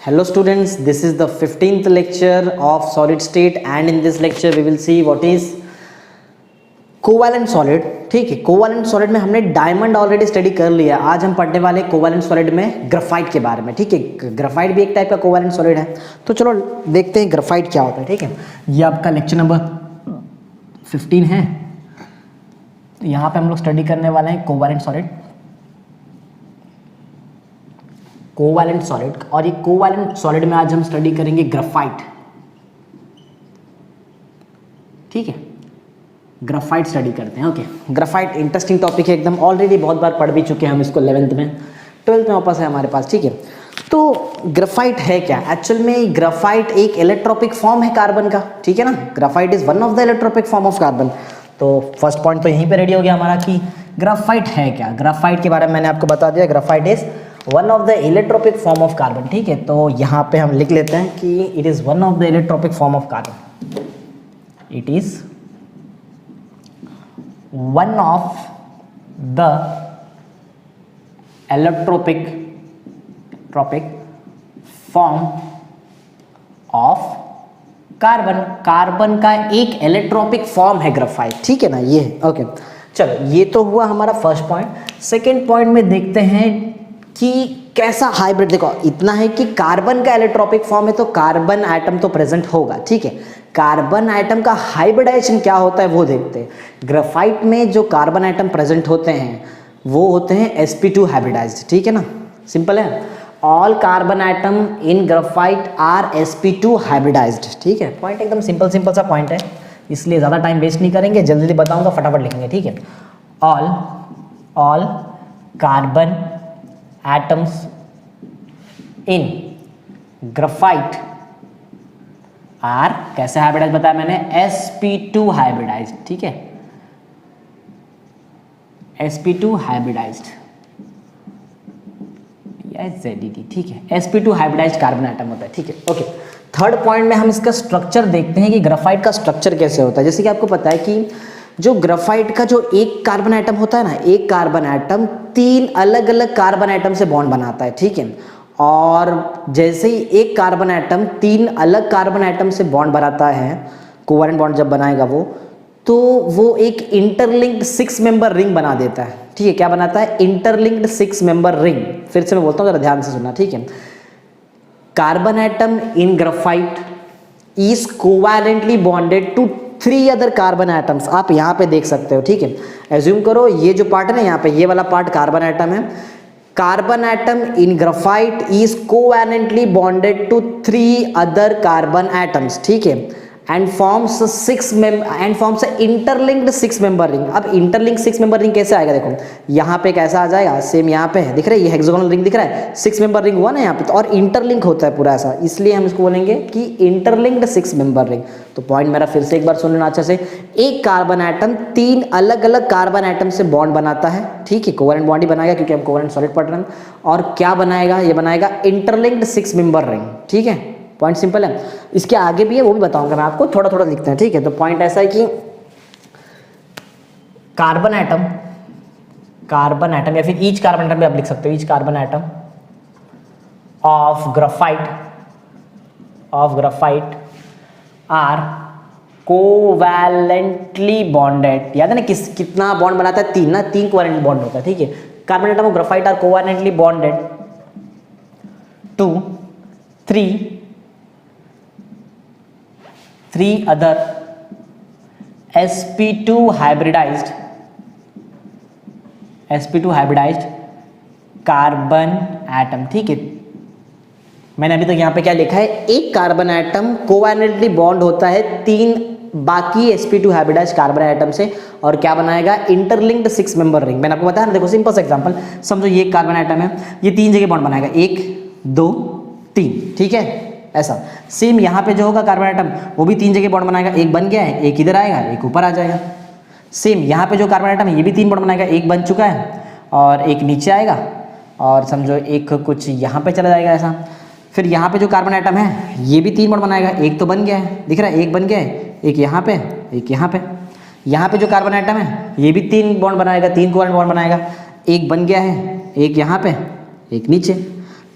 Hello students, this is the 15th lecture of solid state and in this lecture we will see what is covalent solid. ठीक है, covalent solid में हमने diamond already study कर लिया। आज हम पढ़ने वाले कोवैलेंट सॉलिड में ग्राफाइट के बारे में। ठीक है, ग्राफाइट भी एक टाइप का कोवैलेंट सॉलिड है। तो चलो देखते हैं ग्राफाइट क्या होता है। ठीक है, ये आपका लेक्चर नंबर 15 है। तो यहाँ पे हम लोग स्टडी करने वाले हैं कोवैलेंट सॉलिड, कोवैलेंट सॉलिड। और ये कोवैलेंट सॉलिड में आज हम स्टडी करेंगे ग्राफाइट। ठीक है, ग्राफाइट स्टडी करते हैं। ओके, ग्राफाइट इंटरेस्टिंग टॉपिक है एकदम। ऑलरेडी बहुत बार पढ़ भी चुके हैं हम इसको 11th में, 12th में वापस है हमारे पास। ठीक है, तो ग्राफाइट है क्या? एक्चुअल में ग्राफाइट एक इलेक्ट्रोपिक फॉर्म है कार्बन का। ठीक है ना, graphite is one of the allotropic form of carbon. तो फर्स्ट पॉइंट तो यहीं पे रेडी हो गया हमारा कि ग्राफाइट है क्या। ग्राफाइट के बारे में मैंने आपको बता दिया, graphite is one of the allotropic form of carbon. ठीक है, तो यहाँ पे हम लिख लेते हैं कि it is one of the allotropic form of carbon. It is one of the electropic form of carbon. Carbon का एक इलेक्ट्रोपिक फॉर्म है ग्राफाइट। ठीक है ना, ये है। ओके, चलो ये तो हुआ हमारा फर्स्ट पॉइंट। सेकेंड पॉइंट में देखते हैं कि कैसा हाइब्रिड। देखो इतना है कि कार्बन का इलेक्ट्रोपिक फॉर्म है तो कार्बन एटम तो प्रेजेंट होगा। ठीक है, कार्बन एटम का हाइब्रिडाइजेशन क्या होता है वो देखते हैं। ग्राफाइट में जो कार्बन एटम प्रेजेंट होते हैं वो होते हैं sp2 हाइब्रिडाइज्ड। ठीक है ना, सिंपल है। All carbon atom in graphite are sp2 hybridised. ठीक है, पॉइंट एकदम सिंपल सा पॉइंट है, इसलिए ज़्यादा टाइम वेस्ट नहीं करेंगे, जल्दी बताऊंगा, फटाफट लिखेंगे। ठीक है, all carbon atoms in graphite are कैसे हाइब्रिडाइज बताया मैंने, sp2 हाइब्रिडाइज्ड। ठीक है, sp2 हाइब्रिडाइज्ड या ZED। ठीक है, sp2 हाइब्रिडाइज्ड कार्बन एटम होता है। ठीक है, ओके। थर्ड पॉइंट में हम इसका स्ट्रक्चर देखते हैं कि ग्राफाइट का स्ट्रक्चर कैसे होता है। जैसे कि आपको पता है कि जो ग्राफाइट का जो एक कार्बन एटम होता है ना, एक कार्बन एटम 3 अलग अलग कार्बन एटम से बॉन्ड बनाता है। ठीक है, और जैसे ही एक कार्बन एटम 3 अलग कार्बन एटम से बॉन्ड बनाता है, कोवैलेंट बॉन्ड जब बनाएगा तो वो एक इंटरलिंक्ड 6 मेंबर रिंग बना देता है। ठीक है, क्या बनाता है? Interlinked 6 member ring. फिर से मैं बोलता हूँ, जरा ध्यान से सुनना। ठीक है, carbon atom in graphite is covalently bonded to 3 other carbon atoms. आप यहाँ पे देख सकते हो। ठीक है, एज्यूम करो ये जो पार्ट है ना, यहाँ पे ये वाला पार्ट कार्बन एटम है। Carbon atom in graphite is covalently bonded to 3 other carbon atoms. ठीक है, and forms interlinked 6 member ring. अब इंटरलिंक 6 मेंबर रिंग कैसे आएगा? देखो यहाँ पे कैसा आ जाएगा, सेम यहाँ पे है, दिख रहा है ये हेक्सागोनल रिंग दिख रहा है, 6 मेंबर रिंग हुआ ना यहाँ पे, तो और इंटरलिंक होता है पूरा ऐसा, इसलिए हम इसको बोलेंगे कि इंटरलिंक्ड 6 मेंबर रिंग। तो पॉइंट मेरा फिर से एक बार सुन लेना अच्छे से। एक कार्बन एटम 3 अलग अलग कार्बन एटम से बॉन्ड बनाता है। ठीक है, कोवैलेंट बॉन्ड ही बनाएगा क्योंकि हम कोवैलेंट सॉलिड पढ़ रहे हैं। और क्या बनाएगा? ये बनाएगा इंटरलिंक्ड 6 मेंबर रिंग। ठीक है, पॉइंट सिंपल है। इसके आगे भी है, वो भी बताऊंगा मैं आपको, थोड़ा थोड़ा लिखते हैं। ठीक है, तो पॉइंट ऐसा है कि कार्बन एटम या फिर ईच कार्बन एटम भी आप लिख सकते हो, each carbon atom of graphite are covalently bonded. याद है ना कितना बॉन्ड बनाता है? 3 ना, 3 कोवैलेंट बॉन्ड होता है। ठीक है, carbon atom of graphite are covalently bonded to 3 other sp2 hybridised carbon atom. ठीक है, मैंने अभी तक यहाँ पे क्या लिखा है? एक कार्बन एटम कोवैलेंटली बॉन्ड होता है 3 बाकी sp2 हाइब्रिडाइज्ड कार्बन एटम से, और क्या बनाएगा? Interlinked 6 member ring. मैंने आपको बताया ना, देखो सिंपल सा एग्जांपल समझो, ये कार्बन एटम है, ये 3 जगह बॉन्ड बनाएगा, 1 2 3। ठीक है, ऐसा सेम यहाँ पे जो होगा कार्बन एटम वो भी 3 जगह बॉन्ड बनाएगा, एक बन गया है, एक इधर आएगा, एक ऊपर आ जाएगा। सेम यहाँ पे जो कार्बन एटम है ये भी 3 बॉन्ड बनाएगा, एक बन चुका है और एक नीचे आएगा, और समझो एक कुछ यहाँ पे चला जाएगा ऐसा। फिर यहाँ पे जो कार्बन एटम है ये भी 3 बॉन्ड बनाएगा, एक तो बन गया है, दिख रहा है, एक बन गया है, एक यहाँ पे, एक यहाँ पे। यहाँ पे जो कार्बन एटम है ये भी 3 बॉन्ड बनाएगा, 3 कोवैलेंट बॉन्ड बनाएगा, एक बन गया है, एक यहाँ पे, एक नीचे।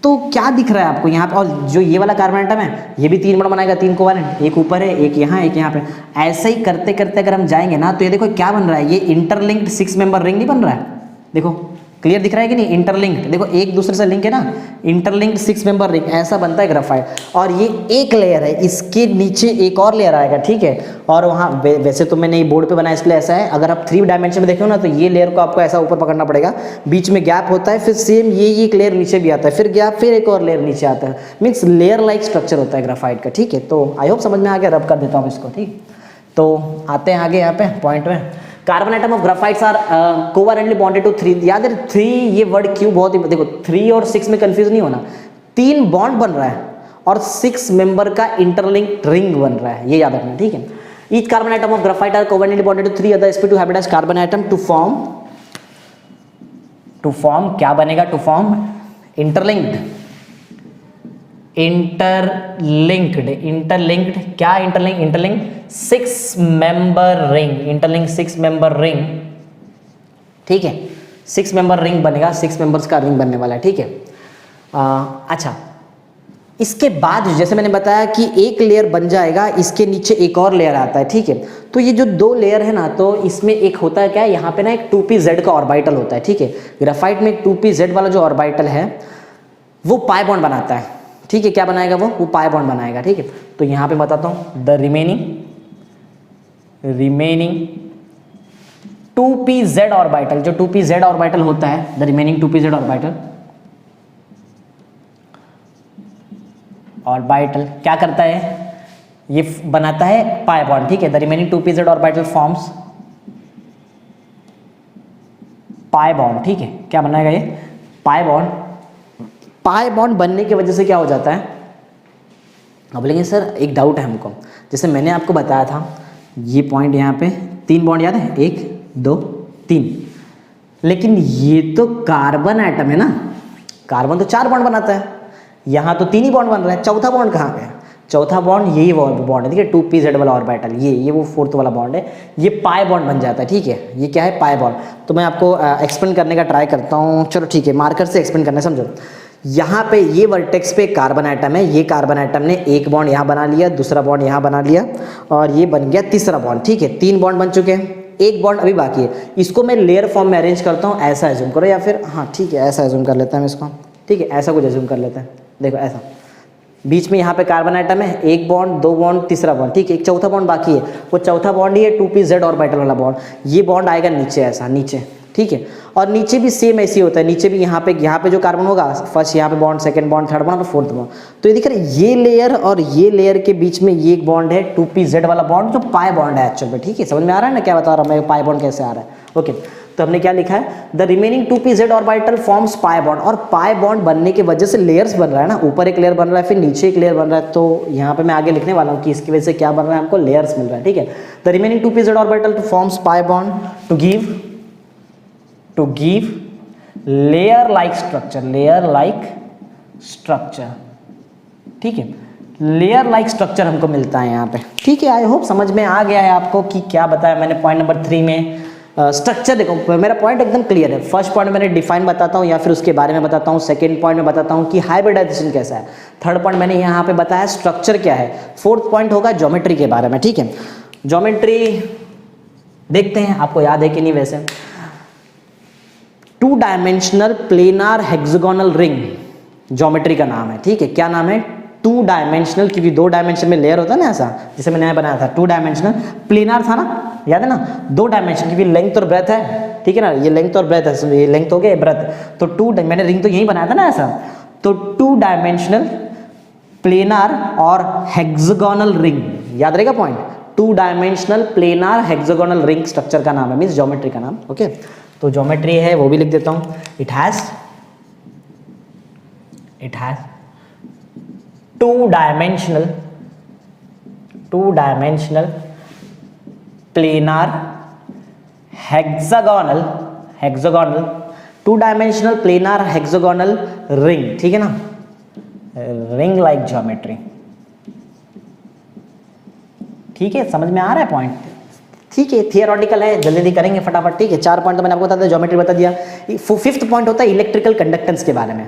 तो क्या दिख रहा है आपको यहाँ पे, और जो ये वाला कार्बन आइटम है ये भी 3 बॉन्ड बनाएगा, 3 कोवैलेंट, एक ऊपर है एक यहाँ पे। ऐसे ही करते करते अगर हम जाएंगे ना तो ये देखो क्या बन रहा है, ये इंटरलिंक्ड 6 मेंबर रिंग नहीं बन रहा है, देखो क्लियर दिख रहा है कि नहीं, इंटरलिंक्ड, देखो एक दूसरे से लिंक है ना, इंटरलिंक्ड 6 मेंबर रिंग, ऐसा बनता है ग्राफाइट। और ये एक लेयर है, इसके नीचे एक और लेयर आएगा, ठीक है। और वहाँ वैसे तो मैंने ये बोर्ड पे बनाया इसलिए ऐसा है, अगर आप 3 डायमेंशन में देखो ना तो ये लेयर को आपको ऐसा ऊपर पकड़ना पड़ेगा, बीच में गैप होता है, फिर सेम ये एक लेयर नीचे भी आता है, फिर गैप, फिर एक और लेयर नीचे आता है, मीन्स लेयर लाइक स्ट्रक्चर होता है ग्राफाइट का, ठीक है। तो आई होप समझ में आ गया, रब कर देता हूँ इसको, ठीक। तो आते हैं आगे यहाँ पे पॉइंट में, carbon atom of graphites are covalently bonded to 3, याद है 3 ये वर्ड क्यों बहुत ही, देखो 3 और 6 में कंफ्यूज नहीं होना, 3 बॉन्ड बन रहा है और 6 मेंबर का इंटरलिंक्ड रिंग बन रहा है, ये याद रखना, ठीक है। Each carbon atom of graphite are covalently bonded to 3 other sp2 hybridised carbon atom to form क्या बनेगा, टू फॉर्म इंटरलिंक्ड क्या, interlinked 6 member ring, interlink 6 member ring, ठीक है। 6 मेंबर रिंग बनेगा, 6 मेंबर्स का रिंग बनने वाला है, ठीक है। अच्छा, इसके बाद जैसे मैंने बताया कि एक लेयर बन जाएगा, इसके नीचे एक और लेयर आता है, ठीक है। तो ये जो 2 लेयर है ना, तो इसमें एक होता है क्या, यहाँ पे ना एक 2pz का ऑर्बिटल होता है, ठीक है। ग्राफाइट में एक 2pz वाला जो ऑर्बिटल है वो पाई बॉन्ड बनाता है, ठीक है। क्या बनाएगा वो पाई बॉन्ड बनाएगा, ठीक है। तो यहाँ पे बताता हूँ, द रिमेनिंग 2pz ऑर्बिटल, जो 2pz ऑर्बिटल होता है, द रिमेनिंग 2pz ऑर्बिटल क्या करता है, ये बनाता है पाई बॉन्ड, ठीक है। The remaining 2pz orbital forms pi bond, ठीक है। क्या बनाएगा ये पाई बॉन्ड बनने की वजह से क्या हो जाता है, अब बोलेंगे सर एक डाउट है हमको, जैसे मैंने आपको बताया था ये पॉइंट यहाँ पे 3 बॉन्ड याद है, 1 2 3, लेकिन ये तो कार्बन आइटम है ना, कार्बन तो 4 बॉन्ड बनाता है, यहाँ तो 3 ही बॉन्ड बन रहा है, चौथा बॉन्ड कहाँ पे है, चौथा बॉन्ड यही बॉन्ड है, ठीक है, 2pz वाला ऑर्बिटल, ये वो 4th वाला बॉन्ड है, ये पाई बॉन्ड बन जाता है, ठीक है। ये क्या है, पाई बॉन्ड। तो मैं आपको एक्सप्लेन करने का ट्राई करता हूँ, चलो ठीक है, मार्कर से एक्सप्लेन करना, समझो। यहाँ पे ये वर्टेक्स पे कार्बन आइटम है, ये कार्बन आइटम ने एक बॉन्ड यहाँ बना लिया, दूसरा बॉन्ड यहाँ बना लिया, और ये बन गया तीसरा बॉन्ड, ठीक है। 3 बॉन्ड बन चुके हैं, एक बॉन्ड अभी बाकी है। इसको मैं लेयर फॉर्म में अरेंज करता हूँ, ऐसा एज्यूम करो, या फिर हाँ ठीक है ऐसा एज्यूम कर लेते हैं इसको, ठीक है, ऐसा कुछ एज्यूम कर लेते हैं। देखो ऐसा, बीच में यहाँ पे कार्बन आइटम है, एक बॉन्ड, 2 बॉन्ड, तीसरा बॉन्ड, ठीक है, एक चौथा बॉन्ड बाकी है, वो चौथा बॉन्ड ही है 2pz ऑर्बिटल वाला बॉन्ड, ये बॉन्ड आएगा नीचे, ऐसा नीचे, ठीक है। और नीचे भी सेम ऐसे ही होता है, नीचे भी यहाँ पे जो कार्बन होगा, फर्स्ट यहाँ पे bond, second bond, third bond और 4th बॉन्ड। तो ये दिख रहा है, ये लेयर और ये लेयर के बीच में ये एक बॉन्ड है 2pz वाला बॉन्ड, जो पाई बॉन्ड है एक्चुअल में, ठीक है। समझ में आ रहा है ना क्या बता रहा हूँ मैं, पाई बॉन्ड कैसे आ रहा है, ओके। तो हमने क्या लिखा है, the remaining 2pz orbital forms pi bond, और पाई बॉन्ड बनने की वजह से लेयर्स बन रहा है ना, ऊपर एक लेयर बन रहा है, फिर नीचे एक लेयर बन रहा है। तो यहाँ पे मैं आगे लिखने वाला हूँ कि इसकी वजह से क्या बन रहा है, हमको लेयर्स मिल रहा है, ठीक है। The remaining 2pz orbital forms pi bond to give layer like structure, ठीक है। लेयर लाइक स्ट्रक्चर हमको मिलता है यहाँ पे, ठीक है। आई होप समझ में आ गया है आपको कि क्या बताया मैंने पॉइंट नंबर 3 में। स्ट्रक्चर देखो, मेरा पॉइंट एकदम क्लियर है। फर्स्ट पॉइंट मैंने डिफाइन बताता हूँ या फिर उसके बारे में बताता हूँ, सेकंड पॉइंट में बताता हूँ कि हाइब्रिडाइजेशन कैसा है, थर्ड पॉइंट मैंने यहाँ पे बताया स्ट्रक्चर क्या है, फोर्थ पॉइंट होगा ज्योमेट्री के बारे में, ठीक है। ज्योमेट्री देखते हैं आपको याद है कि नहीं। वैसे 2 dimensional planar hexagonal ring geometry का नाम है, ठीक है। क्या नाम है, 2 डायमेंशनल, क्योंकि 2 डायमेंशन में लेयर होता है ना, ऐसा जैसे मैंने बनाया था 2 डायमेंशनल, प्लेनार था ना, याद है ना, 2 डायमेंशन, क्योंकि लेंथ और ब्रेथ है, ठीक है ना, ये लेंथ और ब्रेथ है, ये लेंथ हो गया, ब्रेथ, तो 2, मैंने रिंग तो यही बनाया था ना ऐसा, तो 2 डायमेंशनल प्लेनार और हेक्सागोनल रिंग, याद रहेगा point, 2 dimensional planar hexagonal ring structure का नाम है, मीन्स ज्योमेट्री का नाम, ओके। तो ज्योमेट्री है वो भी लिख देता हूँ, it has 2 dimensional planar hexagonal 2 dimensional planar hexagonal ring, ठीक है ना, रिंग लाइक ज्योमेट्री, ठीक है। समझ में आ रहा है पॉइंट, ठीक है। थियोरेटिकल है, जल्दी जल्दी करेंगे फटाफट, ठीक है। 4 पॉइंट तो मैंने आपको बता दिया, ज्योमेट्री बता दिया। 5th पॉइंट होता है इलेक्ट्रिकल कंडक्टेंस के बारे में।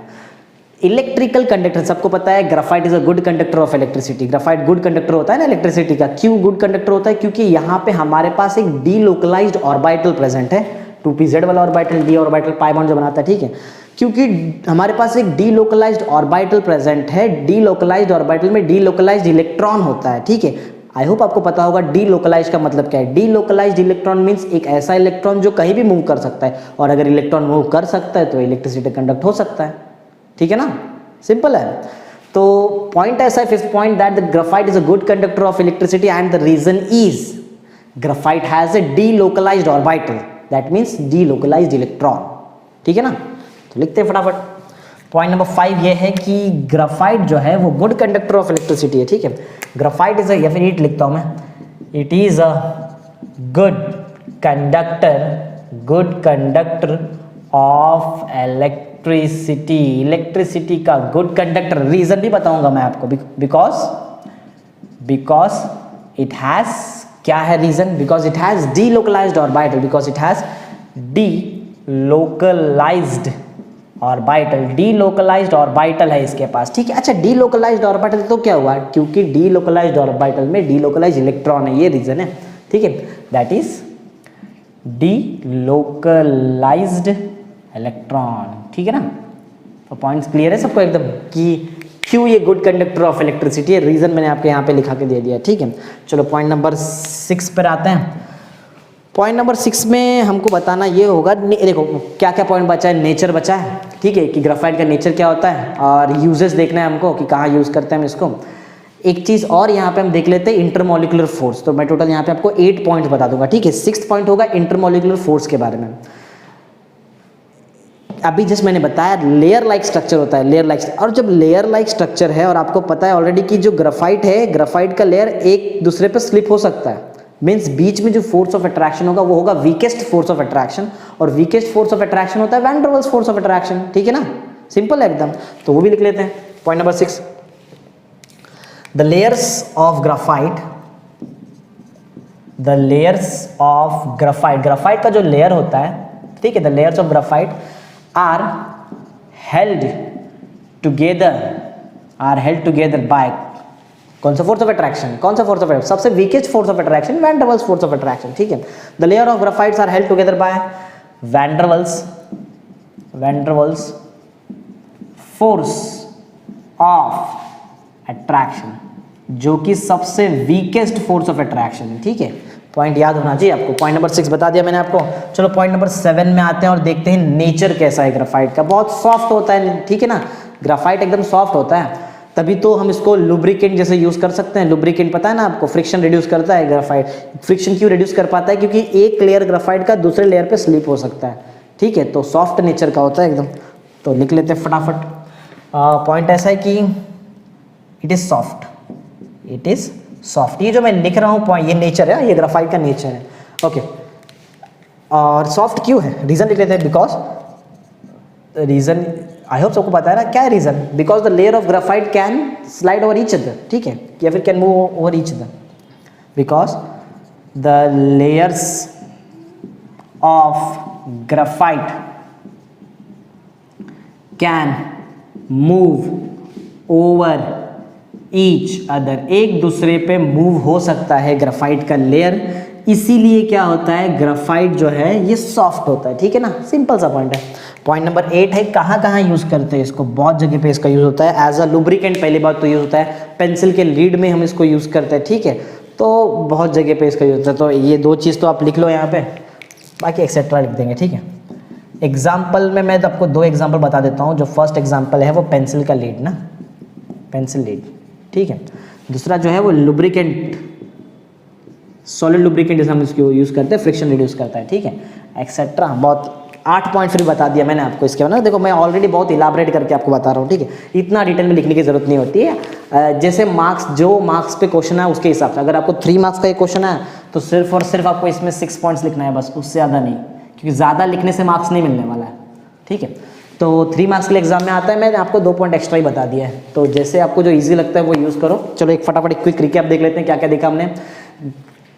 इलेक्ट्रिकल कंडक्टर, सबको पता है graphite is a good conductor of electricity. Graphite good conductor होता है ना इलेक्ट्रिसिटी का। क्यों गुड कंडक्टर होता है? क्योंकि यहाँ पे हमारे पास एक डीलोकलाइज्ड ऑर्बिटल प्रेजेंट है, 2pz वाला orbital, D orbital pi bond जो बनाता है, ठीक है। क्योंकि हमारे पास एक डीलोकलाइज्ड ऑर्बिटल प्रेजेंट है, डीलोकलाइज्ड ऑर्बिटल में डीलोकलाइज्ड इलेक्ट्रॉन होता है, ठीक है। आई होप आपको पता होगा डीलोकलाइज्ड का मतलब क्या है। डीलोकलाइज्ड इलेक्ट्रॉन मींस एक ऐसा इलेक्ट्रॉन जो कहीं भी मूव कर सकता है, और अगर इलेक्ट्रॉन मूव कर सकता है तो इलेक्ट्रिसिटी कंडक्ट हो सकता है, ठीक है ना, सिंपल है। तो पॉइंट ऐसा है, fifth point, that the graphite is a good conductor of electricity and the reason is graphite has a delocalised orbital, that means delocalised electron, ठीक है ना। तो लिखते हैं फटाफट। पॉइंट नंबर 5 ये है कि ग्राफाइट जो है वो गुड कंडक्टर ऑफ इलेक्ट्रिसिटी है, ठीक है। ग्राफाइट इज या फिर इट लिखता हूं मैं, it is a good conductor of electricity. Electricity का गुड कंडक्टर, रीजन भी बताऊंगा मैं आपको, बिकॉज इट हैज, क्या है reason? Because it has delocalised orbital, because it has delocalised orbital, delocalised orbital है इसके पास, ठीक है। अच्छा, डीलोकलाइज्ड ऑर्बिटल तो क्या हुआ? क्योंकि डीलोकलाइज्ड ऑर्बिटल में डीलोकलाइज्ड इलेक्ट्रॉन है, ये रीजन है, ठीक है। दैट इज डीलोकलाइज्ड इलेक्ट्रॉन, ठीक है ना। तो पॉइंट्स क्लियर है सबको एकदम कि क्यों ये गुड कंडक्टर ऑफ इलेक्ट्रिसिटी है, रीजन मैंने आपके यहाँ पे लिखा के दे दिया, ठीक है। चलो पॉइंट नंबर 6 पर आते हैं। पॉइंट नंबर 6 में हमको बताना ये होगा, देखो क्या क्या पॉइंट बचा है। नेचर बचा है, ठीक है, कि ग्राफाइट का नेचर क्या होता है, और यूजेस देखना है हमको कि कहाँ यूज़ करते हैं हम इसको। एक चीज़ और यहाँ पे हम देख लेते हैं, इंटरमोलिकुलर फोर्स। तो मैं टोटल यहाँ पे आपको 8 पॉइंट्स बता दूंगा, ठीक है। 6th पॉइंट होगा इंटरमोलिकुलर फोर्स के बारे में। अभी जस्ट मैंने बताया लेयर लाइक स्ट्रक्चर होता है, लेयर लाइक, और जब लेयर लाइक स्ट्रक्चर है और आपको पता है ऑलरेडी कि जो ग्राफाइट है, ग्राफाइट का लेयर एक दूसरे पे स्लिप हो सकता है, मीन्स बीच में जो फोर्स ऑफ अट्रैक्शन होगा वो होगा वीकेस्ट फोर्स ऑफ अट्रैक्शन, और वीकेस्ट फोर्स ऑफ अट्रैक्शन होता है van der Waals force of attraction, ठीक है ना, सिंपल है एकदम। तो वो भी लिख लेते हैं। Point number 6, the layers of graphite, the layers of graphite, graphite का जो लेयर होता है, ठीक है, the layers of graphite are held together by कौन सा फोर्स ऑफ अट्रैक्शन, कौन सा फोर्स ऑफ अट्रैक्शन? सबसे weakest force of attraction, van der Waals force of attraction, ठीक है। The layer of graphites are held together by van der Waals force of attraction, जो कि सबसे वीकेस्ट फोर्स ऑफ अट्रैक्शन है, ठीक है। Point याद होना चाहिए आपको। पॉइंट नंबर 6 बता दिया मैंने आपको। चलो पॉइंट नंबर 7 में आते हैं और देखते हैं नेचर कैसा है ग्राफाइट का। बहुत सॉफ्ट होता है, ठीक है ना, ग्राफाइट एकदम सॉफ्ट होता है, तभी तो हम इसको लुब्रिकेंट जैसे यूज कर सकते हैं। लुब्रिकेंट पता है ना आपको, फ्रिक्शन रिड्यूस करता है ग्राफाइट। फ्रिक्शन क्यों रिड्यूस कर पाता है? क्योंकि एक लेयर ग्राफाइट का दूसरे लेयर पे स्लिप हो सकता है, ठीक है। तो सॉफ्ट नेचर का होता है एकदम। तो लिख लेते हैं फटाफट। पॉइंट ऐसा है कि it is soft, it is soft. ये जो मैं लिख रहा हूँ पॉइंट, ये नेचर है, ये ग्राफाइट का नेचर है, ओके। और सॉफ्ट क्यों है, रीजन लिख लेते हैं। बिकॉज रीजन आई होप सबको पता है ना क्या है reason. Because the layer of graphite can slide over each other, ठीक है, या फिर can move over each other. Because the layers of graphite can move over each other, एक दूसरे पे मूव हो सकता है ग्राफाइट का लेयर, इसीलिए क्या होता है, ग्राफाइट जो है ये सॉफ्ट होता है, ठीक है ना, सिंपल सा पॉइंट है। पॉइंट नंबर 8 है, कहाँ कहाँ यूज करते हैं इसको? बहुत जगह पे इसका यूज होता है एज अ लुब्रिकेंट, पहली बात तो यूज होता है, पेंसिल के लीड में हम इसको यूज करते हैं, ठीक है। तो बहुत जगह पे इसका यूज होता है। तो ये 2 चीज़ तो आप लिख लो यहाँ पे, बाकी एक्सेट्रा लिख देंगे, ठीक है। एग्जाम्पल में मैं तो आपको 2 एग्जाम्पल बता देता हूँ। जो फर्स्ट एग्जाम्पल है वो पेंसिल का लीड ना, पेंसिल लीड, ठीक है। दूसरा जो है वो लुब्रिकेंट, सॉलिड लुब्रिकेंट जैसे हम इसको यूज़ करते हैं, फ्रिक्शन रिड्यूस करता है, ठीक है, एक्सेट्रा। बहुत 8 पॉइंट फिर बता दिया मैंने आपको इसके बाद ना। देखो मैं ऑलरेडी बहुत इलाबरेट करके आपको बता रहा हूँ, ठीक है, इतना डिटेल में लिखने की जरूरत नहीं होती है। जैसे मार्क्स, जो मार्क्स पे क्वेश्चन है उसके हिसाब से, अगर आपको 3 मार्क्स का एक क्वेश्चन है तो सिर्फ और सिर्फ आपको इसमें 6 पॉइंट्स लिखना है बस, उससे ज़्यादा नहीं, क्योंकि ज़्यादा लिखने से मार्क्स नहीं मिलने वाला है, ठीक है। तो 3 मार्क्स के लिए एग्जाम में आता है, मैंने आपको 2 पॉइंट एक्स्ट्रा ही बता दिया है। तो जैसे आपको जो ईजी लगता है वो यूज़ करो। चलो एक फटाफट एक क्विक रिकैप देख लेते हैं क्या क्या देखा हमने।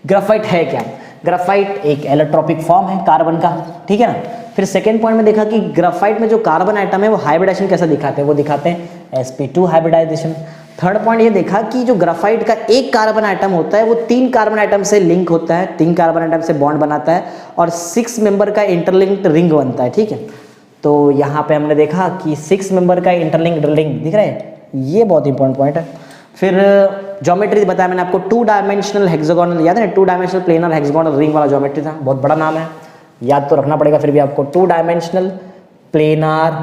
ग्राफाइट है क्या? ग्राफाइट एक एलोट्रोपिक फॉर्म है कार्बन का, ठीक है ना। फिर सेकेंड पॉइंट में देखा कि ग्राफाइट में जो कार्बन आइटम है वो हाइब्रिडाइजेशन कैसा दिखाते हैं, वो दिखाते हैं sp2 हाइब्रिडाइजेशन। थर्ड पॉइंट ये देखा कि जो ग्राफाइट का एक कार्बन आइटम होता है वो 3 कार्बन आइटम से लिंक होता है, 3 कार्बन आइटम से बॉन्ड बनाता है और 6 मेंबर का इंटरलिंक्ड रिंग बनता है, ठीक है। तो यहाँ पे हमने देखा कि 6 मेंबर का इंटरलिंक्ड रिंग दिख रहा है, ये बहुत इंपॉर्टेंट पॉइंट है। फिर ज्योमेट्री बताया मैंने आपको, 2 डायमेंशनल हेक्सागोनल, याद है ना, 2 डायमेंशनल प्लेनर हेक्सागोनल रिंग वाला ज्योमेट्री था, बहुत बड़ा नाम है, याद तो रखना पड़ेगा फिर भी आपको। 2 dimensional planar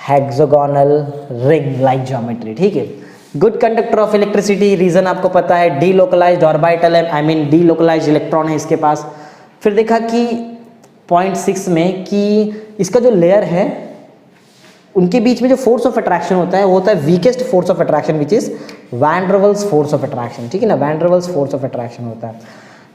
hexagonal ring like geometry, ठीक है। Good conductor of electricity, reason आपको पता है, डीलोकलाइज्ड ऑर्बिटल है, आई मीन डीलोकलाइज्ड इलेक्ट्रॉन है इसके पास। फिर देखा कि पॉइंट 6 में कि इसका जो लेयर है उनके बीच में जो फोर्स ऑफ अट्रैक्शन होता है वो होता है weakest force of attraction which is van der Waals force of attraction, ठीक है ना, van der Waals force of attraction होता है।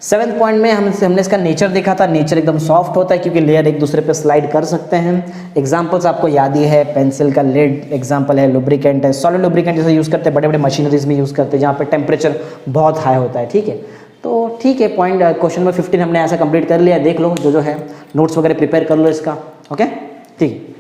7th पॉइंट में हमने इसका नेचर देखा था, नेचर एकदम सॉफ्ट होता है क्योंकि लेयर एक दूसरे पे स्लाइड कर सकते हैं। एग्जांपल्स आपको याद ही है, पेंसिल का लेड एग्जांपल है, लुब्रिकेंट है, सॉलिड लुब्रिकेंट जैसे यूज़ करते हैं, बड़े बड़े मशीनरीज में यूज़ करते हैं जहाँ पे टेम्परेचर बहुत हाई होता है, ठीक है। तो ठीक है, पॉइंट क्वेश्चन नंबर 15 हमने ऐसा कंप्लीट कर लिया, देख लो जो है नोट्स वगैरह प्रिपेयर कर लो इसका, ओके, ठीक है।